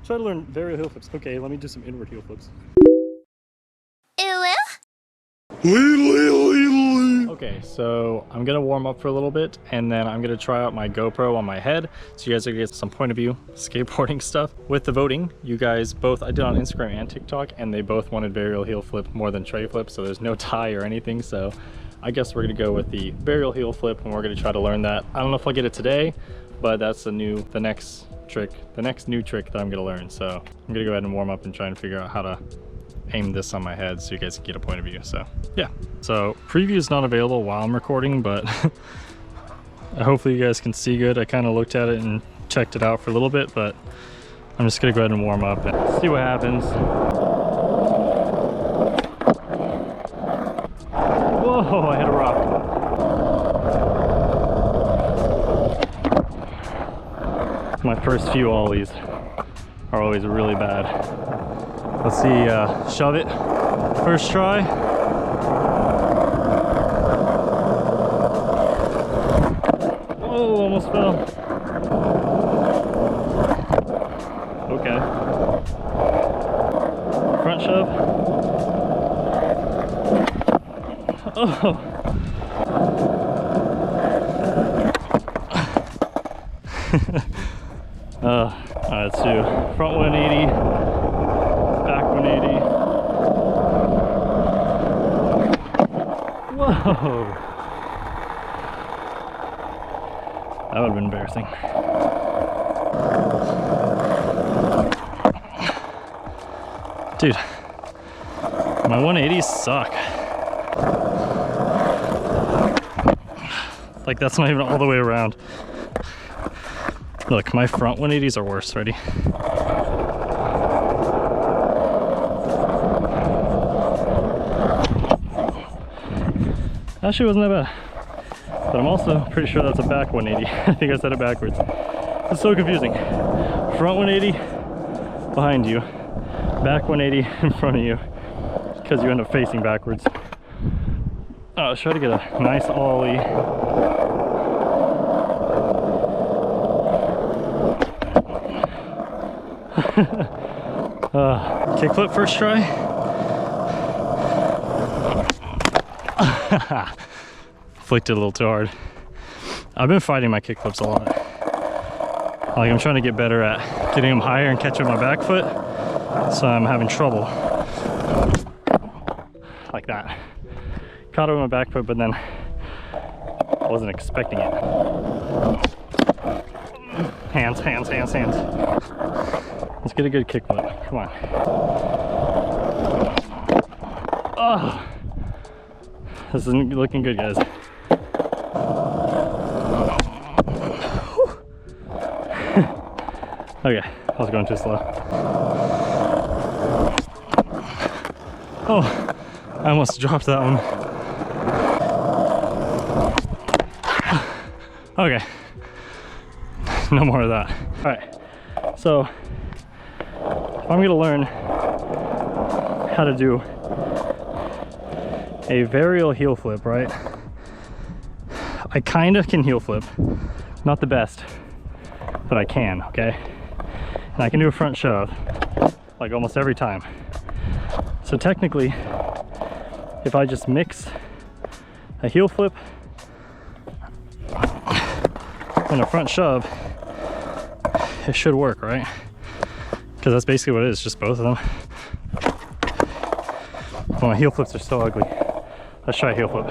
Try to learn varial heel flips. Okay, let me do some inward heel flips. Okay, so I'm gonna warm up for a little bit and then I'm gonna try out my GoPro on my head so you guys are gonna get some point of view skateboarding stuff. With the voting, you guys both, I did on Instagram and TikTok, and they both wanted varial heel flip more than tray flip, so there's no tie or anything. So I guess we're gonna go with the varial heel flip and we're gonna try to learn that. I don't know if I'll get it today, but that's the next new trick that I'm gonna learn. So I'm gonna go ahead and warm up and try and figure out how to aim this on my head so you guys can get a point of view. So yeah, so preview is not available while I'm recording, but hopefully you guys can see good. I kind of looked at it and checked it out for a little bit, but I'm just gonna go ahead and warm up and see what happens. Whoa, I hit a rock. My first few ollies are always really bad. Let's see, shove it, first try. Oh, almost fell. Okay. Front shove. Oh. Alright, let's do front 180. Back 180. Whoa! That would have been embarrassing. Dude, my 180s suck. Like, that's not even all the way around. Look, my front 180s are worse. Ready? Actually, wasn't that bad. But I'm also pretty sure that's a back 180. I think I said it backwards. It's so confusing. Front 180 behind you, back 180 in front of you, because you end up facing backwards. Oh, let's try to get a nice ollie. Kickflip first try. Flicked it a little too hard. I've been fighting my kickflips a lot. Like, I'm trying to get better at getting them higher and catching my back foot, so I'm having trouble. Like that. Caught it with my back foot, but then I wasn't expecting it. Hands, hands, hands, hands. Let's get a good kickflip. Come on. Oh, this isn't looking good, guys. Okay, I was going too slow. Oh, I almost dropped that one. Okay, no more of that. All right, so if I'm gonna learn how to do a varial heel flip, right? I kind of can heel flip, not the best, but I can, okay? And I can do a front shove like almost every time. So technically, if I just mix a heel flip and a front shove, it should work, right? Because that's basically what it is, just both of them. Well, my heel flips are so ugly. Let's try a heel flip.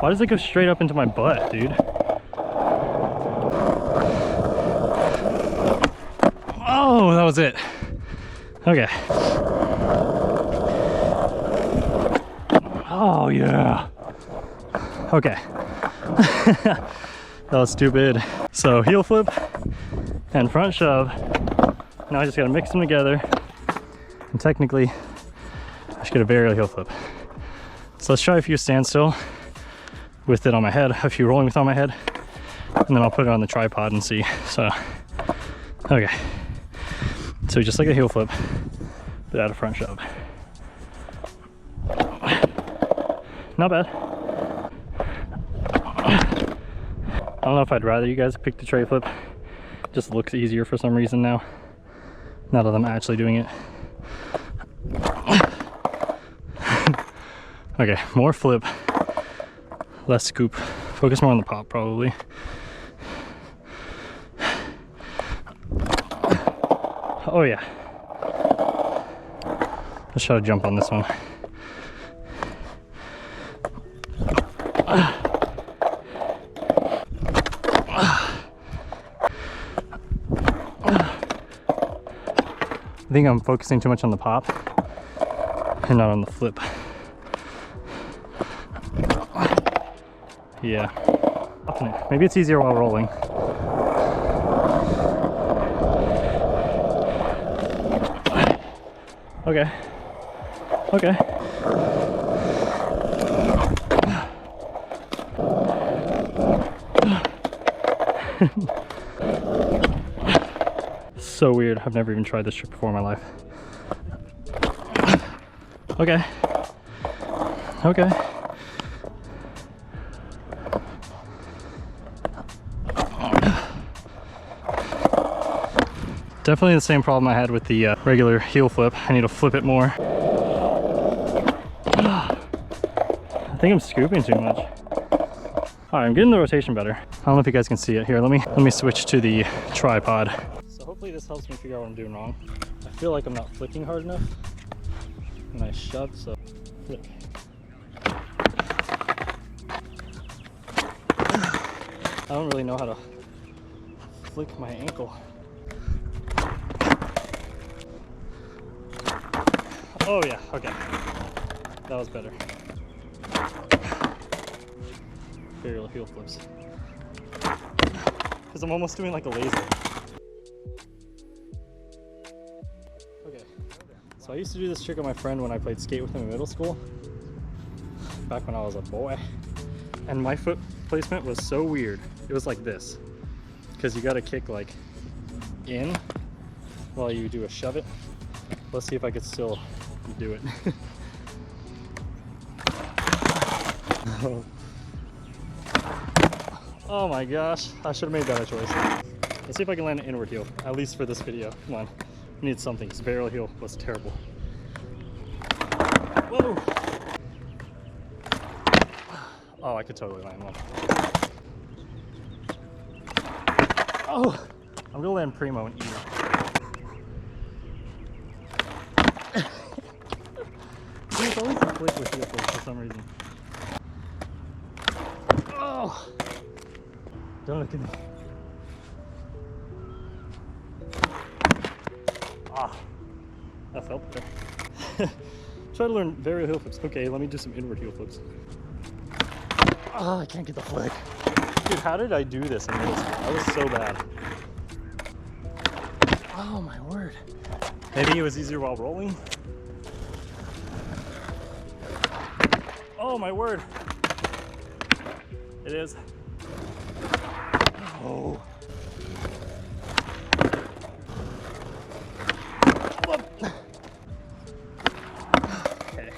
Why does it go straight up into my butt, dude? Oh, that was it. Okay. Oh, yeah. Okay. That was stupid. So heel flip and front shove. Now I just gotta mix them together. And technically, I should get a varial heel flip. So let's try a few standstill with it on my head, a few rolling with on my head, and then I'll put it on the tripod and see. So, okay. So just like a heel flip, but add a front shove. Not bad. I don't know if I'd rather you guys pick the tray flip. Just looks easier for some reason now that I'm actually doing it. Okay, more flip, less scoop. Focus more on the pop probably. Oh yeah. Let's try to jump on this one. I think I'm focusing too much on the pop and not on the flip. Yeah. Maybe it's easier while rolling. Okay. Okay. So weird. I've never even tried this trick before in my life. Okay. Okay. Definitely the same problem I had with the regular heel flip. I need to flip it more. I think I'm scooping too much. All right, I'm getting the rotation better. I don't know if you guys can see it here. Let me switch to the tripod. So hopefully this helps me figure out what I'm doing wrong. I feel like I'm not flicking hard enough. And I shove, so flick. I don't really know how to flick my ankle. Oh yeah, okay. That was better. Varial heel flips. Because I'm almost doing like a laser. Okay. So I used to do this trick with my friend when I played skate with him in middle school. Back when I was a boy. And my foot placement was so weird. It was like this. Because you gotta kick like in while you do a shove it. Let's see if I could still do it. Oh my gosh, I should have made a better choice. Let's see if I can land an inward heel, at least for this video. Come on, we need something, because varial heel was terrible. Whoa! Oh, I could totally land one. Oh! I'm gonna land primo and E. It's always a flick with heel flips for some reason. Oh! Don't look at me. Ah, that felt better. Try to learn varial heel flips. Okay, let me do some inward heel flips. Oh, I can't get the flick. Dude, how did I do this in middle school? I was so bad. Oh my word. Maybe it was easier while rolling. Oh my word. It is. Oh. Whoop. Okay.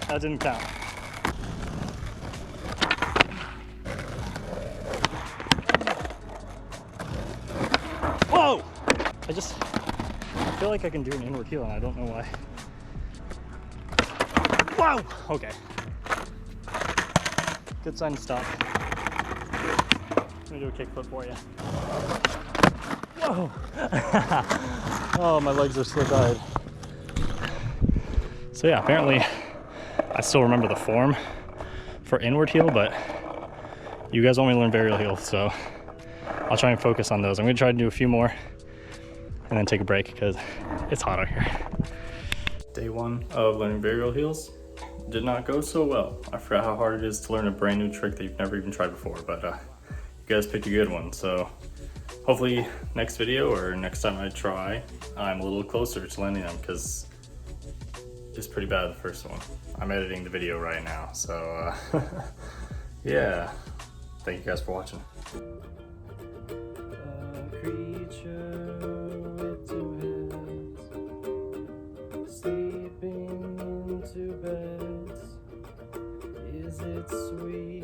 That didn't count. Whoa! I feel like I can do an inward heel and I don't know why. Whoa! Okay. Good sign to stop. Let me do a kickflip for you. Whoa! Oh, my legs are slit-eyed. So yeah, apparently I still remember the form for inward heel, but you guys want me to learn varial heel, so I'll try and focus on those. I'm gonna try to do a few more and then take a break because it's hot out here. Day one of learning varial heels did not go so well. I forgot how hard it is to learn a brand new trick that you've never even tried before, but you guys picked a good one. So hopefully next video or next time I try, I'm a little closer to landing them because it's pretty bad the first one. I'm editing the video right now, so yeah. Thank you guys for watching. future with two heads, sleeping into beds. Is it sweet?